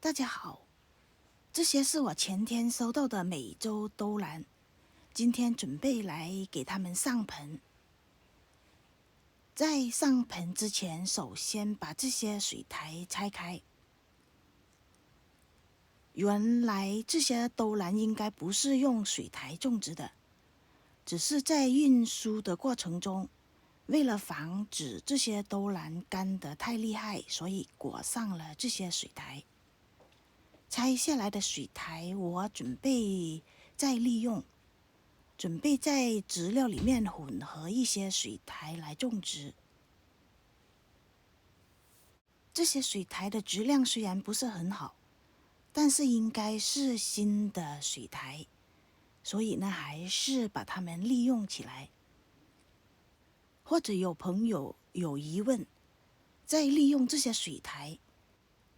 大家好，这些是我前天收到的美洲兜兰，今天准备来给它们上盆。在上盆之前，首先把这些水苔拆开。原来这些兜兰应该不是用水苔种植的，只是在运输的过程中，为了防止这些兜兰干得太厉害，所以裹上了这些水苔。拆下来的水苔，我准备再利用，准备在植料里面混合一些水苔来种植。这些水苔的质量虽然不是很好，但是应该是新的水苔，所以呢，还是把它们利用起来。或者有朋友有疑问，在利用这些水苔，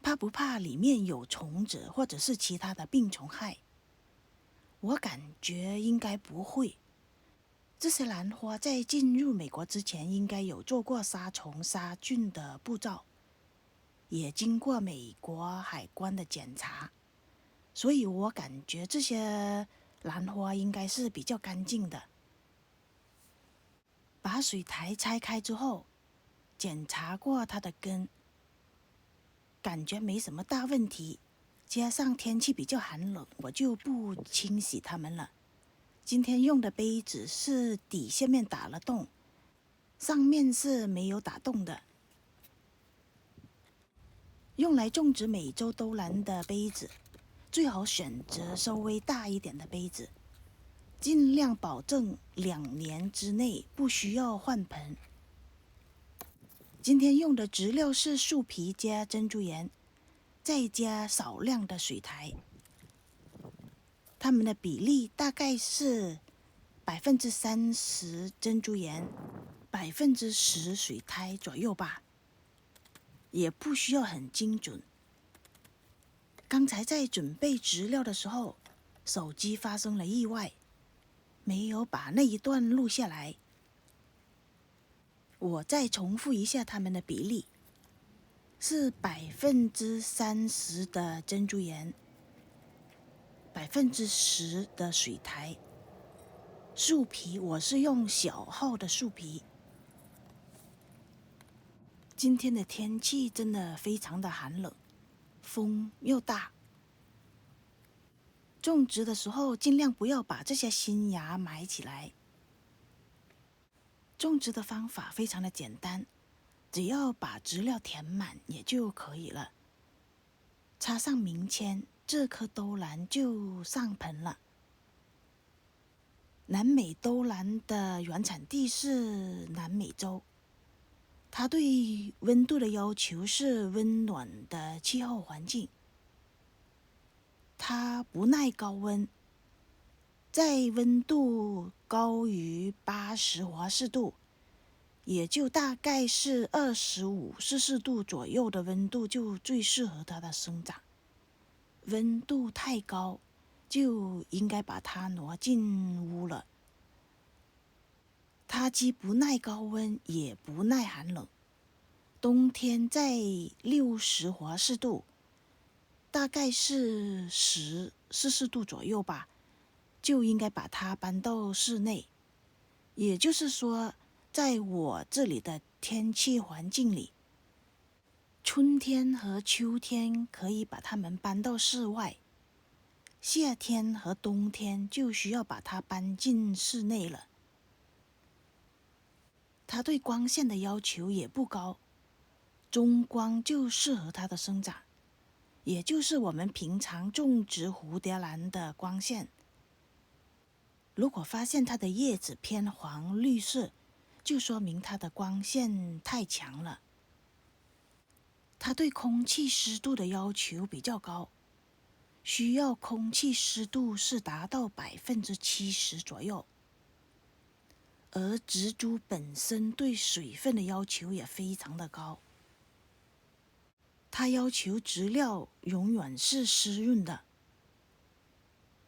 怕不怕里面有虫子或者是其他的病虫害？我感觉应该不会。这些兰花在进入美国之前，应该有做过杀虫杀菌的步骤，也经过美国海关的检查，所以我感觉这些兰花应该是比较干净的。把水苔拆开之后，检查过它的根，感觉没什么大问题。加上天气比较寒冷，我就不清洗它们了。今天用的杯子是底下面打了洞，上面是没有打洞的。用来种植美洲兜兰的杯子，最好选择稍微大一点的杯子，尽量保证2年之内不需要换盆。今天用的质料是树皮加珍珠岩，再加少量的水苔，它们的比例大概是30%珍珠岩，10%水苔左右吧，也不需要很精准。刚才在准备质料的时候，手机发生了意外，没有把那一段录下来。我再重复一下它们的比例，是30%的珍珠岩，10%的水苔。树皮我是用小号的树皮。今天的天气真的非常的寒冷，风又大。种植的时候尽量不要把这些新芽埋起来。种植的方法非常的简单，只要把植料填满也就可以了。插上名签，这颗兜兰就上盆了。南美兜兰的原产地是南美洲，它对温度的要求是温暖的气候环境，它不耐高温，在温度高于80华氏度，也就大概是25摄氏度左右的温度就最适合它的生长。温度太高，就应该把它挪进屋了。它既不耐高温，也不耐寒冷。冬天在60华氏度，大概是10摄氏度左右吧，就应该把它搬到室内。也就是说，在我这里的天气环境里，春天和秋天可以把它们搬到室外，夏天和冬天就需要把它搬进室内了。它对光线的要求也不高，中光就适合它的生长，也就是我们平常种植蝴蝶兰的光线。如果发现它的叶子偏黄绿色，就说明它的光线太强了。它对空气湿度的要求比较高，需要空气湿度是达到70%左右。而植株本身对水分的要求也非常的高，它要求植料永远是湿润的，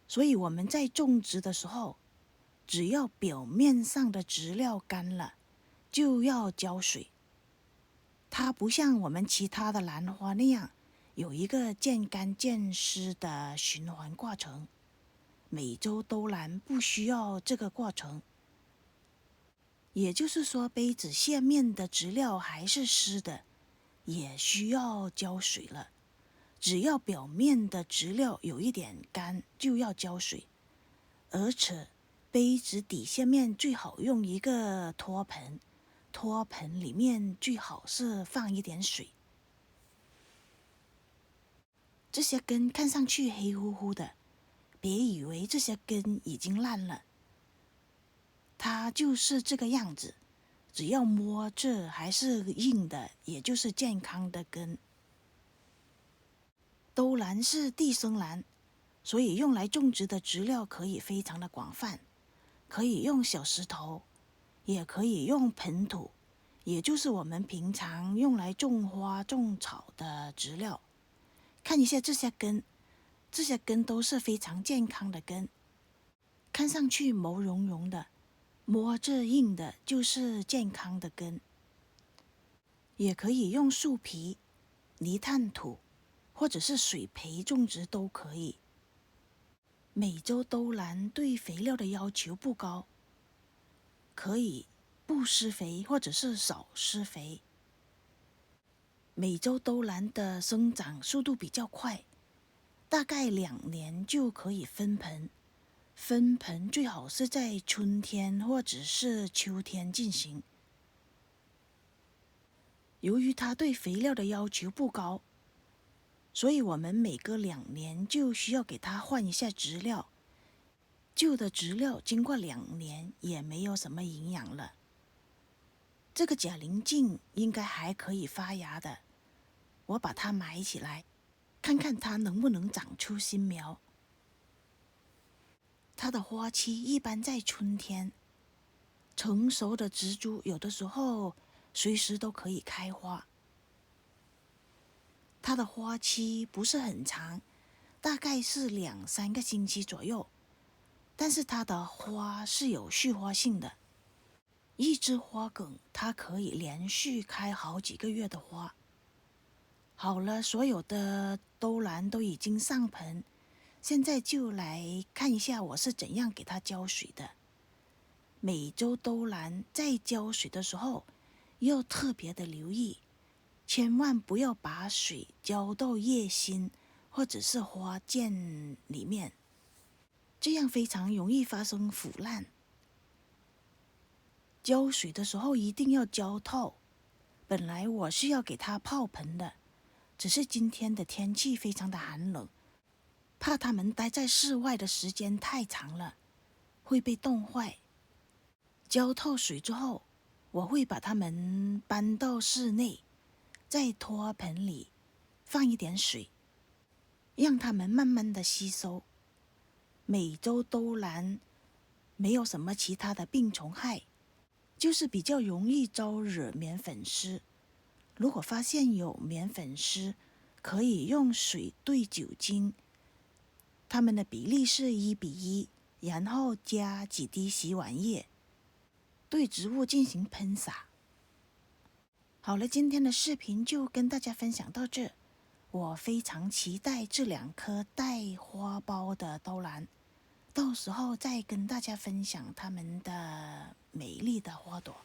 所以我们在种植的时候，只要表面上的植料干了，就要浇水。它不像我们其他的兰花那样有一个渐干渐湿的循环过程。美洲兜兰不需要这个过程，也就是说，杯子下面的质料还是湿的，也需要浇水了。只要表面的质料有一点干，就要浇水。而且杯子底下面最好用一个托盆，托盆里面最好是放一点水。这些根看上去黑乎乎的，别以为这些根已经烂了，它就是这个样子。只要摸着还是硬的，也就是健康的根。兜兰是地生兰，所以用来种植的植料可以非常的广泛，可以用小石头，也可以用盆土，也就是我们平常用来种花种草的植料。看一下这些根，这些根都是非常健康的根，看上去毛茸茸的，摸着硬的，就是健康的根。也可以用树皮、泥炭土或者是水培种植都可以。美洲兜兰对肥料的要求不高，可以不施肥或者是少施肥。美洲兜兰的生长速度比较快，大概2年就可以分盆。分盆最好是在春天或者是秋天进行。由于它对肥料的要求不高，所以我们每隔2年就需要给它换一下植料。旧的植料经过2年也没有什么营养了。这个假鳞茎应该还可以发芽的，我把它埋起来，看看它能不能长出新苗。它的花期一般在春天，成熟的植株有的时候随时都可以开花。它的花期不是很长，大概是2-3个星期左右，但是它的花是有续花性的。一支花梗它可以连续开好几个月的花。好了，所有的兜兰都已经上盆，现在就来看一下我是怎样给它浇水的。美洲兜兰在浇水的时候要特别的留意，千万不要把水浇到叶心或者是花茎里面，这样非常容易发生腐烂。浇水的时候一定要浇透。本来我是要给它泡盆的，只是今天的天气非常的寒冷，怕它们待在室外的时间太长了，会被冻坏。浇透水之后，我会把它们搬到室内，在托盆里放一点水，让它们慢慢的吸收。美洲兜兰没有什么其他的病虫害，就是比较容易招惹棉粉虱。如果发现有棉粉虱，可以用水兑酒精，它们的比例是1:1，然后加几滴洗碗液，对植物进行喷洒。好了，今天的视频就跟大家分享到这。我非常期待这2颗带花苞的兜兰，到时候再跟大家分享它们的美丽的花朵。